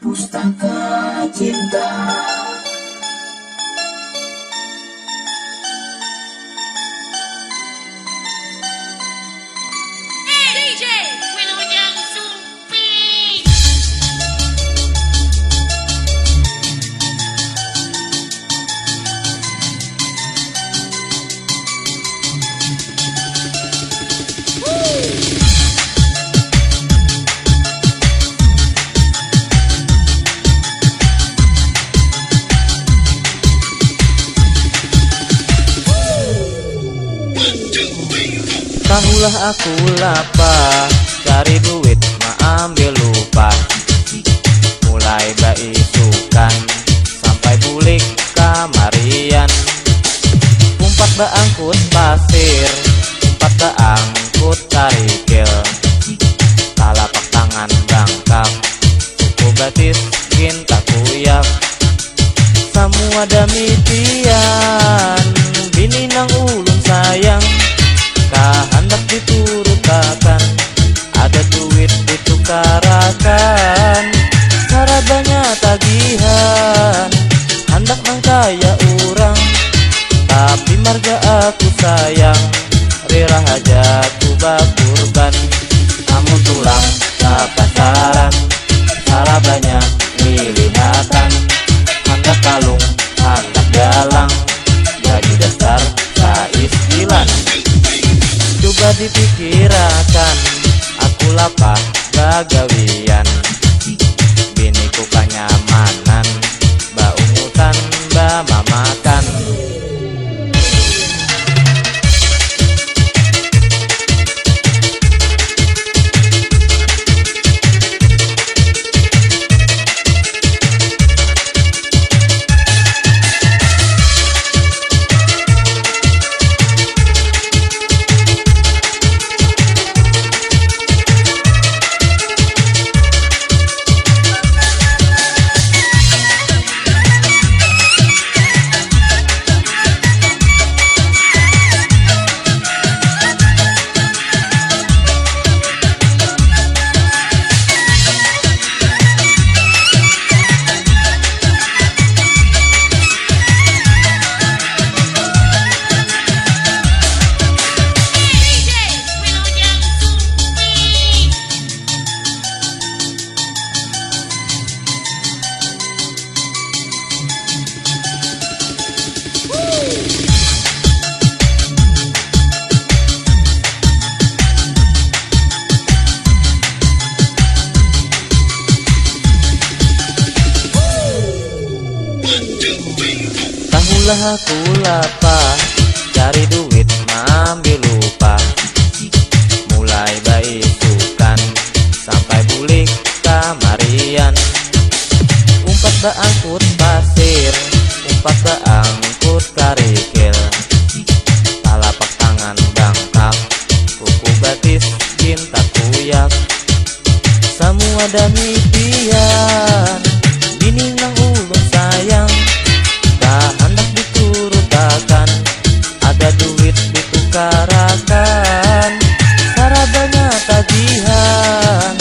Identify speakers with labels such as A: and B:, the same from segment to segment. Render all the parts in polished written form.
A: Pustaka Cinta.
B: DJ Wilujeng Sumpi.
C: Tahulah aku lapar, cari duit ma ambil lupa. Mulai baisukan sampai bulik kamarian. Umpat baangkut pasir, umpat baangkut karikil. Talapak tangan bangkak, suku batis ginta kuyak. Semua damitian, bini nang ulun sayang. Hendak diturutakan, ada duit ditukarakan. Sarabanya tagihan, hendak nang kaya urang. Tapi marga aku sayang, rira hajatu bakurban. Kamu tulang kapasaran, sarabanya milihatan. Hendak kalung, hendak galang, gaji dasar saistilan. Coba dipikirakan, aku lapar bagawian. Biniku kanyamanan, baungutan bamamakan. Tahulah aku lapar, cari duit ambil lupa. Mulai baisukan sampai bulik kamarian. Umpat baangkut pasir, umpat baangkut karikil. Talapak tangan bangkak, kuku batis ginta kuyak. Semua damitian, bini nang ulun sayang. Hendak diturutakan, ada duit ditukarakan. Sarabanya tagihan,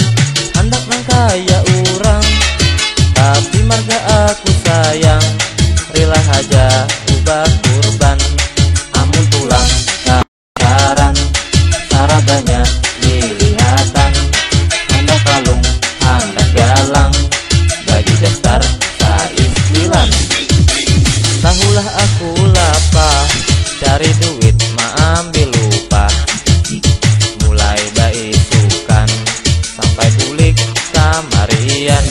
C: hendak nang kaya urang. Tapi marga aku sayang, rela haja ubah kurban. Amun tulang kasaran, sarabanya milihatan. Hendak kalung, hendak galang, gaji dasar saistilan. Tahulah aku lapar, cari duit ma ambil lupa. Mulai baisukan sampai bulik kamarian.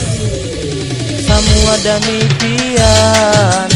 C: Semua demikian,